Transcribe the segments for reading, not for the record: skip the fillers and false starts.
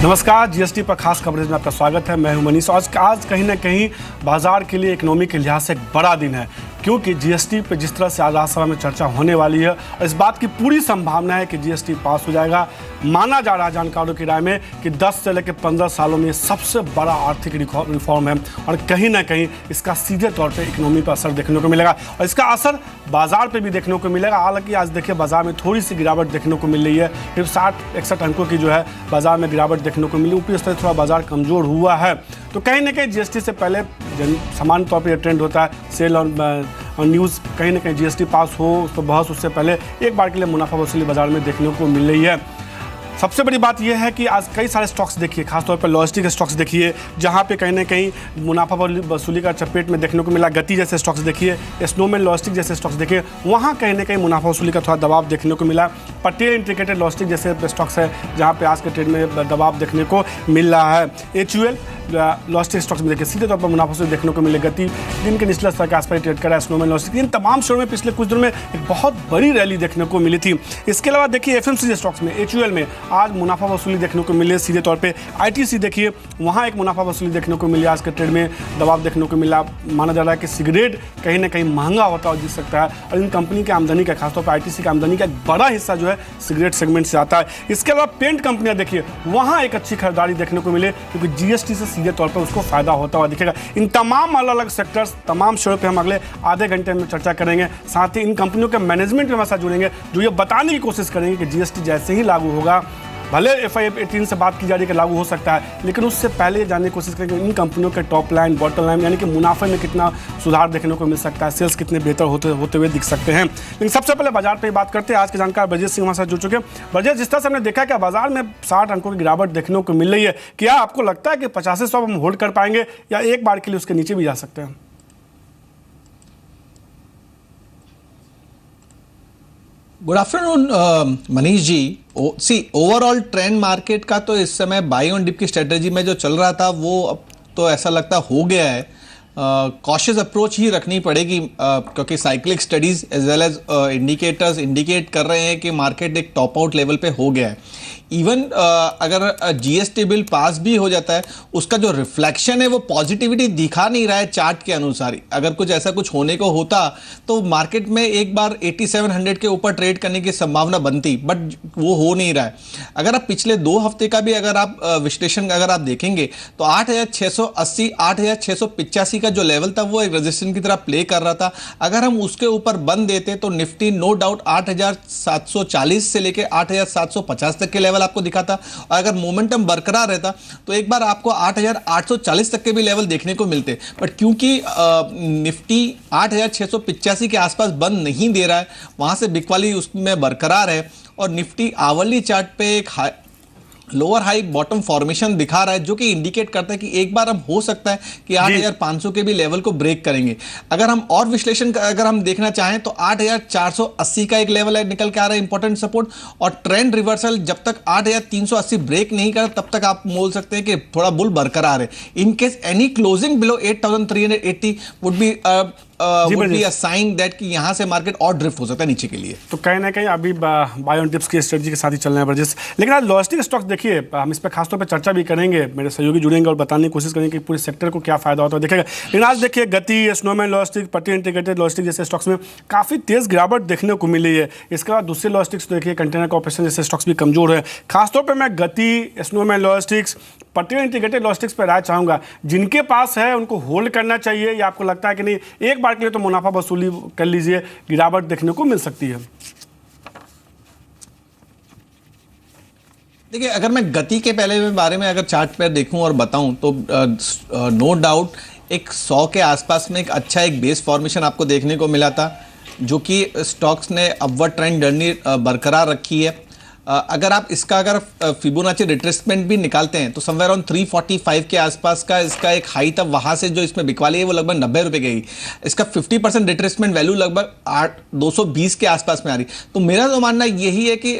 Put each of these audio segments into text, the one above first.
नमस्कार, जीएसटी पर खास कवरेज में आपका स्वागत है। मैं हूं मनीष। आज कहीं ना कहीं बाजार के लिए इकोनॉमी के लिहाज से एक बड़ा दिन है, क्योंकि जीएसटी पे जिस तरह से आज राज्यसभा में चर्चा होने वाली है और इस बात की पूरी संभावना है कि जीएसटी पास हो जाएगा। माना जा रहा है जानकारों की राय में कि 10 से लेकर 15 सालों में सबसे बड़ा आर्थिक रिफॉर्म है और कहीं ना कहीं इसका सीधे तौर पर इकोनॉमी पर असर देखने को मिलेगा और इसका असर बाजार पर भी देखने को मिलेगा। हालांकि आज देखिए बाजार में थोड़ी सी गिरावट देखने को मिल रही है, फिर 60-61 अंकों की जो है बाजार में गिरावट देखने को मिली। ऊपरी स्तर थोड़ा बाजार कमजोर हुआ है, तो कहीं ना कहीं जीएसटी से पहले सामान्य तौर पर यह ट्रेंड होता है सेल और न्यूज़ कहीं ना कहीं जीएसटी पास हो उस पर बहस उससे पहले एक बार के लिए मुनाफा वसूली बाजार में देखने को मिल रही है। सबसे बड़ी बात यह है कि आज कई सारे स्टॉक्स देखिए, खासतौर पर लॉजिस्टिक स्टॉक्स देखिए, जहां पे कहीं ना कहीं मुनाफा वसूली का चपेट में देखने को मिला। गति जैसे स्टॉक्स देखिए, स्नोमैन लॉजिस्टिक जैसे स्टॉक्स देखिए, वहां कहीं ना कहीं मुनाफा वसूली का थोड़ा दबाव देखने को मिला। पटेल इंटीग्रेटेड लॉजिस्टिक जैसे स्टॉक्स है जहां पे आज के ट्रेड में दबाव देखने को मिल रहा है। HUL लॉजिस्टिक स्टॉक्स में देखिए सीधे तौर पर मुनाफा वसूली देखने को मिले। गति दिन के निचले स्तर के आसपास ट्रेड करा है। स्नोमैन लॉजिस्टिक, इन तमाम शेयरों में पिछले कुछ दिनों में एक बहुत बड़ी रैली देखने को मिली थी। इसके अलावा देखिए FMCG स्टॉक्स में, HUL में आज मुनाफा वसूली देखने को मिले सीधे तौर पे। ITC देखिए, वहाँ एक मुनाफा वसूली देखने को मिली। आज के ट्रेड में दबाव देखने को मिला। माना जा रहा है कि सिगरेट कहीं ना कहीं महंगा होता हुआ दिख सकता है और इन कंपनी की आमदनी का, खासतौर पर ITC की आमदनी का एक बड़ा हिस्सा जो है सिगरेट सेगमेंट से आता है। इसके अलावा पेंट कंपनियां देखिए, वहाँ एक अच्छी खरीदारी देखने को मिले, क्योंकि जीएसटी से सीधे तौर पर उसको फायदा होता हुआ दिखेगा। इन तमाम अलग अलग सेक्टर्स, तमाम शेयरों पे हम अगले आधे घंटे में चर्चा करेंगे। साथ ही इन कंपनियों के मैनेजमेंट के हमारे साथ जुड़ेंगे, जो ये बताने की कोशिश करेंगे कि जीएसटी जैसे ही लागू होगा, भले FY 18 से बात की जा रही है कि लागू हो सकता है, लेकिन उससे पहले जानने की कोशिश करेंगे इन कंपनियों के टॉप लाइन, बॉटम लाइन, यानी कि मुनाफे में कितना सुधार देखने को मिल सकता है, सेल्स कितने बेहतर होते हुए दिख सकते हैं। लेकिन सबसे पहले बाजार पे बात करते हैं। आज के जानकार ब्रजेश सिंह हमारे साथ जुड़ चुके हैं। ब्रजेश, जिस तरह से हमने देखा कि बाजार में 60 अंकों की गिरावट देखने को मिल रही है, क्या आपको लगता है कि 50 से 100 हम होल्ड कर पाएंगे या एक बार के लिए उसके नीचे भी जा सकते हैं? Good afternoon Manish ji. Overall trend market का तो इस समय बाई ऑन डिप की स्ट्रेटेजी में जो चल रहा था वो अब तो ऐसा लगता हो गया है। कॉशियस अप्रोच ही रखनी पड़ेगी, क्योंकि cyclic studies as well as indicators indicate कर रहे हैं कि मार्केट एक टॉप आउट लेवल पे हो गया है। इवन अगर जीएसटी बिल पास भी हो जाता है, उसका जो रिफ्लेक्शन है वो पॉजिटिविटी दिखा नहीं रहा है चार्ट के अनुसार। अगर कुछ ऐसा कुछ होने को होता तो मार्केट में एक बार 8700 के ऊपर ट्रेड करने की संभावना बनती, बट वो हो नहीं रहा है। अगर आप पिछले 2 हफ्ते का भी अगर आप विश्लेषण अगर आप देखेंगे तो 8680 8685 का जो लेवल था वो एक रेजिस्टेंस की तरह प्ले कर रहा था। अगर हम उसके ऊपर बंद देते तो निफ्टी नो डाउट 8740 से लेकर 8750 तक के लेवल आपको दिखा था, और अगर मोमेंटम बरकरार रहता तो एक बार आपको 8840 तक के भी लेवल देखने को मिलते। बट क्योंकि निफ्टी 8685 के आसपास बंद नहीं दे रहा है, वहां से बिकवाली उसमें बरकरार है और निफ्टी आवरली चार्ट पे एक लोअर हाई बॉटम फॉर्मेशन दिखा रहा है, जो कि इंडिकेट करता है कि एक बार हम हो सकता है कि 8500 के भी लेवल को ब्रेक करेंगे। अगर हम और विश्लेषण अगर हम देखना चाहें तो 8480 का एक लेवल है निकल के आ रहा है इंपॉर्टेंट सपोर्ट, और ट्रेंड रिवर्सल जब तक 8380 ब्रेक नहीं कर तब तक आप बोल सकते हैं कि थोड़ा बुल बरकरार है। In case any closing below 8380 would be a sign that कि यहां से मार्केट और ड्रिफ्ट हो सकता है नीचे के लिए। तो कहीं ना कहीं अभी बाय ऑन डिप्स की स्ट्रेटजी के साथ ही चल रहे हैं ब्रजेश। लेकिन आज लॉजिस्टिक स्टॉक्स देखिए, हम इस पर खासतौर पर चर्चा भी करेंगे, मेरे सहयोगी जुड़ेंगे और बताने की कोशिश करेंगे कि पूरे सेक्टर को क्या फायदा होता है देखेगा। लेकिन आज देखिए गति, snowman logistic, Patel integrated logistic जैसे स्टॉक्स में काफ़ी तेज गिरावट देखने को मिली है। इसके बाद दूसरे लॉजिस्टिक्स देखिए, कंटेनर कॉर्पोरेशन जैसे स्टॉक्स भी कमजोर है। खासतौर पर मैं गति, snowman logistics, Patel integrated logistics पर राय चाहूँगा। जिनके पास है उनको होल्ड करना चाहिए या आपको लगता है कि नहीं एक बार के लिए तो मुनाफा वसूली कर लीजिए, गिरावट देखने को मिल सकती है? देखिए, अगर मैं गति के पहले बारे में अगर चार्ट पर देखूं और बताऊं तो नो डाउट एक 100 के आसपास में एक अच्छा एक बेस फॉर्मेशन आपको देखने को मिला था, जो कि स्टॉक्स ने अपवर्ड ट्रेंड जर्नी बरकरार रखी है। अगर आप इसका अगर फिबोनाची रिट्रेसमेंट भी निकालते हैं तो समवेयर ऑन 345 के आसपास का इसका एक हाई था, वहां से जो इसमें बिकवाली है वो लगभग 90 रुपए गई। इसका 50% रिट्रेसमेंट वैल्यू लगभग 220 के आसपास में आ रही। तो मेरा तो मानना यही है कि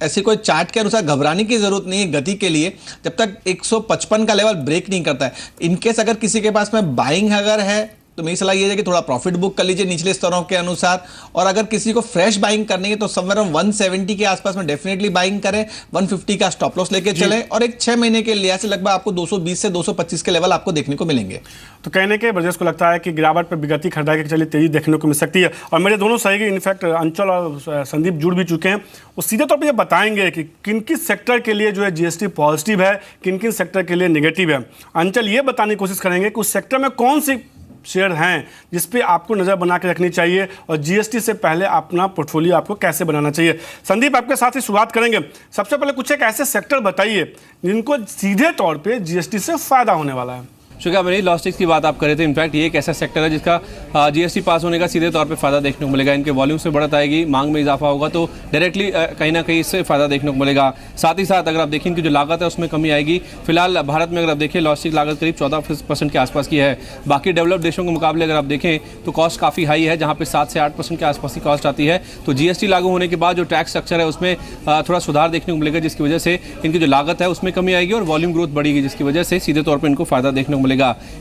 ऐसे कोई चार्ट के अनुसार घबराने की जरूरत नहीं है गति के लिए, जब तक 155 का लेवल ब्रेक नहीं करता है। इनकेस अगर किसी के पास में बाइंग अगर है तो मेरी सलाह ये है कि थोड़ा प्रॉफिट बुक कर लीजिए निचले स्तरों के अनुसार, और अगर किसी को फ्रेश बाइंग करनी है तो समवेयर 170 के आसपास में डेफिनेटली बाइंग करें, 150 का स्टॉप लॉस लेके चलें, और एक 6 महीने के लिहाज से लगभग आपको 220 से 225 के लेवल आपको देखने को मिलेंगे। तो कहने के ब्रजेश को लगता है कि गिरावट पर विगति खरीदारी की चलिए तेजी देखने को मिल सकती है। और मेरे दोनों सहयोगी इनफैक्ट अंचल और संदीप जुड़ भी चुके हैं, वो सीधे तौर पर ये बताएंगे कि किन किन सेक्टर के लिए जो है जीएसटी पॉजिटिव है, किन किन सेक्टर के लिए नेगेटिव है। अंचल ये बताने की कोशिश करेंगे कि उस सेक्टर में कौन सी शेयर हैं जिस पे आपको नज़र बना के रखनी चाहिए, और जीएसटी से पहले अपना पोर्टफोलियो आपको कैसे बनाना चाहिए। संदीप, आपके साथ ही शुरुआत करेंगे। सबसे पहले कुछ एक ऐसे सेक्टर बताइए जिनको सीधे तौर पे जीएसटी से फायदा होने वाला है। शुक्रिया मनीष, लॉजिस्टिक्स की बात आप कर रहे थे। इनफैक्ट ये एक ऐसा सेक्टर है जिसका जीएसटी पास होने का सीधे तौर पे फायदा देखने को मिलेगा। इनके वॉल्यूम्स में बढ़त आएगी, मांग में इजाफा होगा, तो डायरेक्टली कहीं ना कहीं इससे फायदा देखने को मिलेगा। साथ ही साथ अगर आप देखें कि जो लागत है उसमें कमी आएगी। फिलहाल भारत में अगर आप देखें लॉजिस्टिक लागत करीब 14% के आसपास की है। बाकी डेवलप्ड देशों के मुकाबले अगर आप देखें तो कॉस्ट काफ़ी हाई है, जहाँ पे 7 से 8% के आसपास की कॉस्ट आती है। तो जीएसटी लागू होने के बाद जो टैक्स स्ट्रक्चर है उसमें थोड़ा सुधार देखने को मिलेगा, जिसकी वजह से इनकी जो लागत है उसमें कमी आएगी और वॉल्यूम ग्रोथ बढ़ेगी, जिसकी वजह से सीधे तौर पर इनको फायदा देखने को मिलेगा।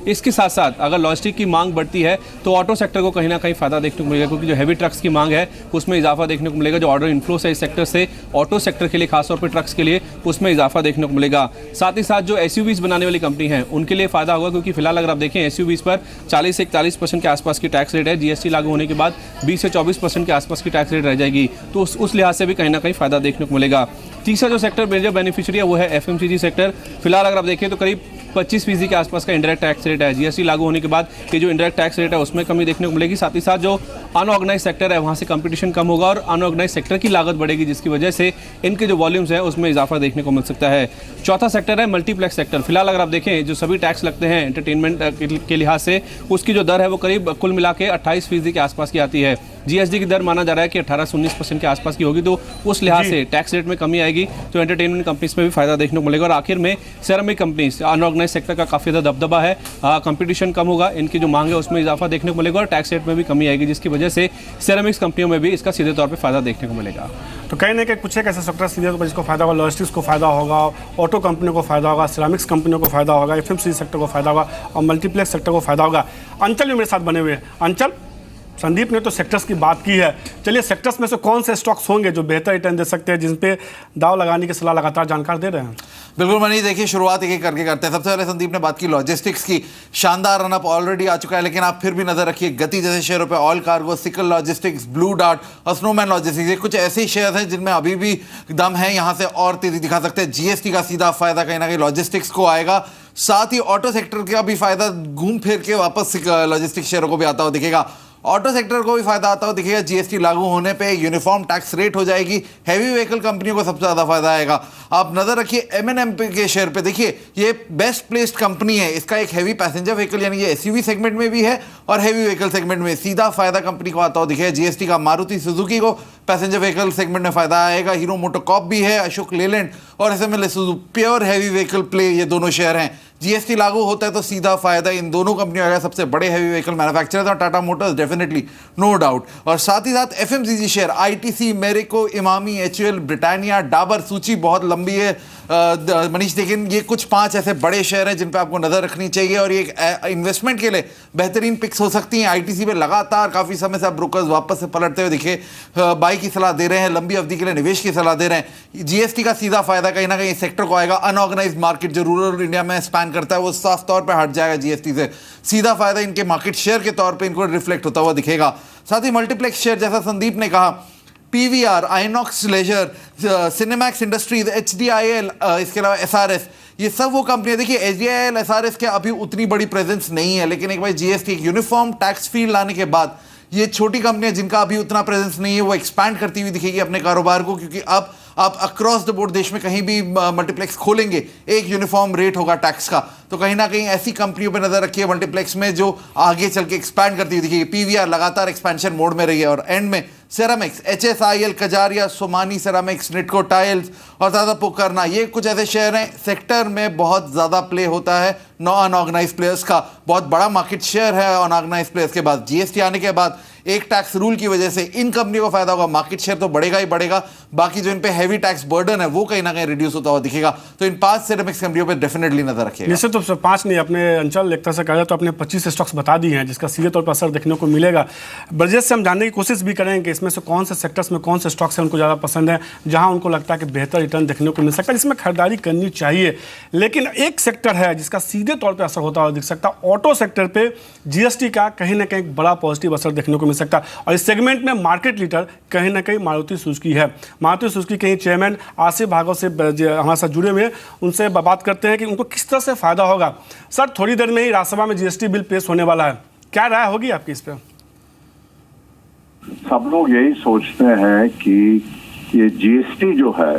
इसके साथ साथ अगर लॉजिस्टिक की मांग बढ़ती है तो ऑटो सेक्टर को कहीं ना कहीं फायदा देखने को मिलेगा, क्योंकि जो हैवी ट्रक्स की मांग है उसमें इजाफा देखने को मिलेगा। जो ऑर्डर इनफ्लोस है इस सेक्टर से ऑटो सेक्टर के लिए, खासतौर पर ट्रक्स के लिए, उसमें इजाफा देखने को मिलेगा। साथ ही साथ जो एसयूवीज बनाने वाली कंपनी है उनके लिए फायदा होगा, क्योंकि फिलहाल अगर आप देखें एसयूवीज पर 40 से 41% के आसपास की टैक्स रेट है। जीएसटी लागू होने के बाद 20 से 24% के आसपास की टैक्स रेट रह जाएगी, तो उस लिहाज से भी कहीं ना कहीं फायदा देखने को मिलेगा। तीसरा जो सेक्टर मेजर बेनिफिशियरी है वो है एफएमसीजी सेक्टर। फिलहाल अगर आप देखें तो करीब 25% के आसपास का इंडायरेक्ट टैक्स रेट है। जीएसटी लागू होने के बाद ये जो इंडायरेक्ट टैक्स रेट है उसमें कमी देखने को मिलेगी। साथ ही साथ जो अनऑर्गेनाइज सेक्टर है वहाँ से कंपटीशन कम होगा और अनऑर्गेनाइज सेक्टर की लागत बढ़ेगी, जिसकी वजह से इनके जो वॉल्यूम्स हैं उसमें इजाफा देखने को मिल सकता है। चौथा सेक्टर है मल्टीप्लेक्स सेक्टर। फिलहाल अगर आप देखें जो सभी टैक्स लगते हैं एंटरटेनमेंट के लिहाज से, उसकी जो दर है वो करीब कुल मिला के 28% के आसपास की आती है। जीएसटी की दर माना जा रहा है कि 18 से 19% के आसपास की होगी, तो उस लिहाज से टैक्स रेट में कमी आएगी, तो एंटरटेनमेंट कंपनीज में भी फायदा देखने को मिलेगा। और आखिर में सेरामिक कंपनीज, अनऑर्गेनाइज सेक्टर का काफ़ी ज़्यादा दबदबा है, कंपटीशन कम होगा, इनकी जो मांग है उसमें इजाफा देखने को मिलेगा और टैक्स रेट में भी कमी आएगी, जिसकी वजह से सेरामिक्स कंपनियों में भी इसका सीधे तौर पर फायदा देखने को मिलेगा। तो कहीं ना कहीं कुछ एक ऐसा सेक्टर सीधे तौर पर जिसको फायदा होगा, लॉजिस्टिक्स को फायदा होगा, ऑटो कंपनियों को फायदा होगा, सिरामिक्स कंपनियों को फायदा होगा, एफएमसीजी सेक्टर को फायदा होगा और मल्टीप्लेक्स सेक्टर को फायदा होगा। अंचल भी मेरे साथ बने हुए हैं। अंचल, संदीप ने तो सेक्टर्स की बात की है, चलिए सेक्टर्स में से कौन से स्टॉक्स होंगे जो बेहतर रिटर्न दे सकते हैं, जिन पे दाव लगाने की सलाह लगातार जानकार दे रहे हैं? बिल्कुल मनीष, देखिए शुरुआत एक एक करके करते हैं। सबसे पहले संदीप ने बात की लॉजिस्टिक्स की, शानदार रनअप ऑलरेडी आ चुका है, लेकिन आप फिर भी नजर रखिए गति जैसे शेयरों पे, all cargo, sickle logistics, blue dart और स्नोमैन लॉजिस्टिक्स, ये कुछ ऐसे शेयर हैं जिनमें अभी भी दम है, यहाँ से और तेजी दिखा सकते हैं। जीएसटी का सीधा फायदा कहीं ना कहीं लॉजिस्टिक्स को आएगा, साथ ही ऑटो सेक्टर का भी फायदा घूम फिर के वापस लॉजिस्टिक्स शेयरों को भी आता हुआ दिखेगा। ऑटो सेक्टर को भी फायदा आता हुआ दिखेगा, जीएसटी लागू होने पे यूनिफॉर्म टैक्स रेट हो जाएगी। हैवी व्हीकल कंपनियों को सबसे ज़्यादा फायदा आएगा। आप नज़र रखिए एमएनएम के शेयर पे, देखिए ये बेस्ट प्लेस्ड कंपनी है, इसका एक हैवी पैसेंजर व्हीकल यानी ये एसयूवी सेगमेंट में भी है और हैवी व्हीकल सेगमेंट में सीधा फायदा कंपनी को आता हुआ दिखेगा जीएसटी का। मारुति सुजुकी को पैसेंजर व्हीकल सेगमेंट में फायदा आएगा, हीरो मोटोकॉर्प भी है, अशोक लेलैंड और SML Isuzu, pure heavy vehicle play, ये दोनों शेयर हैं। जीएसटी लागू होता है तो सीधा फायदा इन दोनों कंपनियों का, सबसे बड़े हैवी व्हीकल मैन्युफैक्चरर्स और Tata Motors definitely, no doubt. और साथ ही साथ FMCG share, ITC, Marico, Emami, HUL, Britannia, Dabur, सूची बहुत लंबी है मनीष, लेकिन ये कुछ 5 ऐसे बड़े शेयर हैं जिन पे आपको नजर रखनी चाहिए और ये इन्वेस्टमेंट के लिए बेहतरीन पिक्स हो सकती हैं। आईटीसी पे लगातार काफी समय से आप ब्रोकर्स वापस से पलटते हुए दिखे, बाई की सलाह दे रहे हैं, लंबी अवधि के लिए निवेश की सलाह दे रहे हैं। जीएसटी का सीधा फायदा कहीं ना कहीं सेक्टर को आएगा। अनऑर्गेनाइज मार्केट जो रूरल इंडिया में स्पैन करता है वो साफ तौर पर हट जाएगा जीएसटी से, सीधा फायदा इनके मार्केट शेयर के तौर पर इनको रिफ्लेक्ट होता हुआ दिखेगा। साथ ही मल्टीप्लेक्स शेयर, जैसा संदीप ने कहा, PVR, Inox Leisure, Cinemax Industries, HDIL, इसके अलावा एसआरएस, ये सब वो कंपनियां, देखिए एचडीआईएल, एसआरएस के अभी उतनी बड़ी प्रेजेंस नहीं है, लेकिन एक बार जीएसटी यूनिफॉर्म टैक्स फील्ड लाने के बाद ये छोटी कंपनियां जिनका अभी उतना प्रेजेंस नहीं है वो एक्सपैंड करती हुई दिखेगी अपने कारोबार को, क्योंकि अब आप अक्रॉस द बोर्ड देश में कहीं भी मल्टीप्लेक्स खोलेंगे एक यूनिफॉर्म रेट होगा टैक्स का। तो कहीं ना कहीं ऐसी कंपनियों पर नजर रखिए मल्टीप्लेक्स में जो आगे चल के एक्सपैंड करती हुई दिखेगी। पीवीआर लगातार एक्सपेंशन मोड में रही है। और एंड में ceramics, HSIL, Kajaria, Somany ceramics, Nitco tiles और ज़्यादा पोकरना, ये कुछ ऐसे शेयर हैं सेक्टर में बहुत ज़्यादा प्ले होता है नॉन ऑर्गेनाइज प्लेयर्स का, बहुत बड़ा मार्केट शेयर है अनऑर्गेनाइज प्लेयर्स के बाद। जीएसटी आने के बाद एक टैक्स रूल की वजह से इन कंपनियों को फायदा होगा, मार्केट शेयर तो बढ़ेगा ही बढ़ेगा, बाकी जो इन पे हैवी टैक्स बर्डन है वो कहीं ना कहीं रिड्यूस होता हुआ दिखेगा। तो इन 5 सिरेमिक्स कंपनियों पे डेफिनेटली नजर रखिएगा। निश्चित रूप से 5 नहीं, अपने अंचल एक तरह से कहा जाए तो अपने 25 स्टॉक्स बता दिए हैं जिसका सीधे तौर पर असर देखने को मिलेगा। ब्रजेश से हम जानने की कोशिश भी करेंगे कि इसमें से कौन से सेक्टर्स में कौन से स्टॉक्स हैं उनको ज़्यादा पसंद है, जहां उनको लगता है कि बेहतर रिटर्न देखने को मिल सकता है, जिसमें खरीदारी करनी चाहिए। लेकिन एक सेक्टर है जिसका सीधे तौर पर असर होता हुआ दिख सकता है, ऑटो सेक्टर पे जीएसटी का कहीं ना कहीं बड़ा पॉजिटिव असर देखने को मिल सकता है। और इस सेगमेंट में मार्केट लीडर कहीं ना कहीं मारुति सुजुकी है। मारुति सुजुकी के चेयरमैन आसिफ भागवत से हमारे साथ जुड़े हुए, उनसे बात करते हैं कि उनको किस तरह से फायदा होगा। सर, थोड़ी देर में ही राज्यसभा में जीएसटी बिल पेश होने वाला है, क्या राय होगी आपकी इस पर? सब लोग यही सोचते हैं कि ये जीएसटी जो है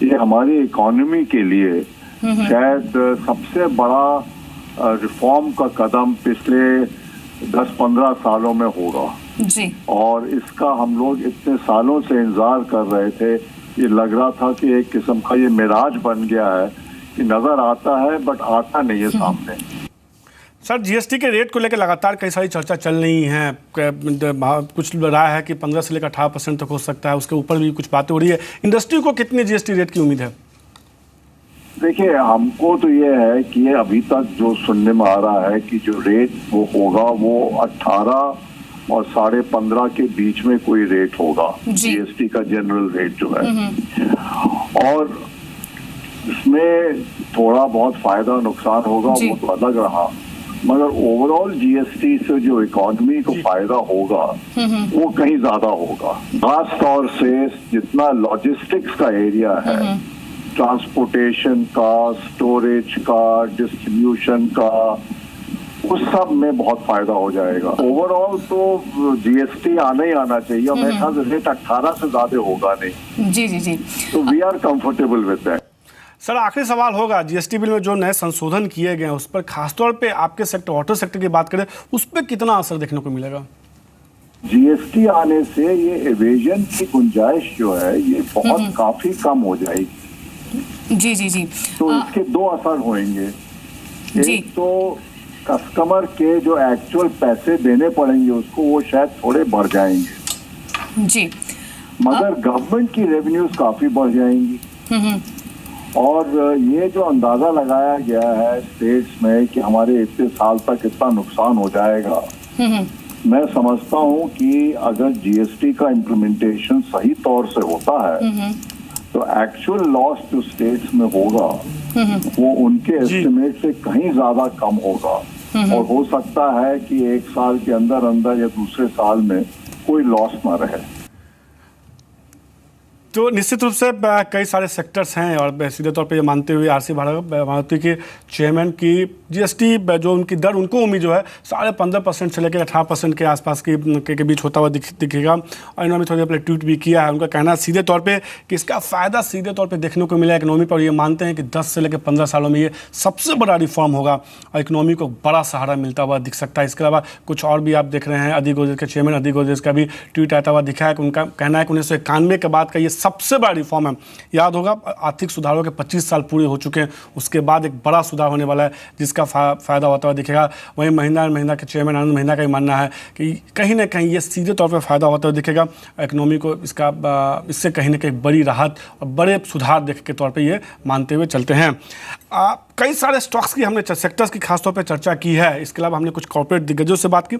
ये हमारी इकोनॉमी के लिए शायद सबसे बड़ा रिफॉर्म का कदम पिछले 10-15 सालों में होगा जी। और इसका हम लोग इतने सालों से इंतजार कर रहे थे। ये लग रहा था कि एक किस्म का ये मिराज बन गया है कि नजर आता है बट आता नहीं है सामने। सर, जीएसटी के रेट को लेकर लगातार कई सारी चर्चा चल रही हैं। कुछ राय है कि 15 से लेकर 18% तक हो सकता है, उसके ऊपर भी कुछ बातें हो रही है। इंडस्ट्री को कितने जीएसटी रेट की उम्मीद है? देखिए, हमको तो ये है कि ये अभी तक जो सुनने में आ रहा है कि जो रेट वो होगा वो 18 और 15.5 के बीच में कोई रेट होगा, जीएसटी का जनरल रेट जो है। और इसमें थोड़ा बहुत फायदा नुकसान होगा वो तो अलग रहा, मगर ओवरऑल जीएसटी से जो इकोनॉमी को फायदा होगा वो कहीं ज्यादा होगा। खास तौर से जितना लॉजिस्टिक्स का एरिया है, ट्रांसपोर्टेशन का, स्टोरेज का, डिस्ट्रीब्यूशन का, उस सब में बहुत फायदा हो जाएगा। ओवरऑल तो जीएसटी आना ही आना चाहिए। मेरे ख्याल से रेट 18 से ज्यादा होगा नहीं। जी जी जी। तो we are comfortable with that. Sir, आखिरी सवाल होगा, जीएसटी बिल में जो नए संशोधन किए गए हैं उस पर खासतौर पे आपके सेक्टर ऑटो सेक्टर की बात करें, उस पर कितना असर देखने को मिलेगा? जीएसटी आने से ये एवेजन की गुंजाइश जो है ये बहुत काफी कम हो जाएगी। जी जी जी। तो इसके 2 असर होंगे। एक तो कस्टमर के जो एक्चुअल पैसे देने पड़ेंगे उसको वो शायद थोड़े बढ़ जाएंगे जी, मगर गवर्नमेंट की रेवेन्यूज काफी बढ़ जाएंगी। और ये जो अंदाजा लगाया गया है स्टेट्स में कि हमारे इतने साल तक इतना नुकसान हो जाएगा, मैं समझता हूँ कि अगर जीएसटी का इम्प्लीमेंटेशन सही तौर से होता है तो एक्चुअल लॉस जो स्टेट्स में होगा वो उनके एस्टिमेट से कहीं ज्यादा कम होगा। और हो सकता है कि 1 साल के अंदर अंदर या दूसरे साल में कोई लॉस ना रहे। तो निश्चित रूप से कई सारे सेक्टर्स हैं और सीधे तौर पे ये मानते हुए आरसी मारुति के चेयरमैन की जीएसटी जो उनकी दर उनको उम्मीद जो है 15.5% से लेकर 18% के आसपास के बीच होता हुआ दिखेगा। और इन्होंने थोड़ी अपने ट्वीट भी किया है। उनका कहना है सीधे तौर पे कि इसका फ़ायदा सीधे तौर पे देखने को मिला इकोनॉमी पर। ये मानते हैं कि 10 से लेकर 15 सालों में ये सबसे बड़ा रिफॉर्म होगा और इकोनॉमी को बड़ा सहारा मिलता हुआ दिख सकता है। इसके अलावा कुछ और भी आप देख रहे हैं, अदिति गोदरेज के चेयरमैन अदिति गोदरेज का भी ट्वीट आता हुआ दिखा है कि उनका कहना है कि 1991 के बाद का ये सबसे बड़ा रिफॉर्म है। याद होगा, आर्थिक सुधारों के 25 साल पूरे हो चुके हैं, उसके बाद एक बड़ा सुधार होने वाला है जिसका फायदा होता हुआ दिखेगा। वहीं महिंद्रा के चेयरमैन आनंद महिंद्रा का भी मानना है कि कहीं ना कहीं ये सीधे तौर पर फायदा होता हुआ दिखेगा इकोनॉमी को। इससे कहीं ना कहीं बड़ी राहत और बड़े सुधार देख के तौर पर ये मानते हुए चलते हैं। कई सारे स्टॉक्स की हमने सेक्टर्स की खासतौर पर चर्चा की है। इसके अलावा हमने कुछ कॉर्पोरेट दिग्गजों से बात की।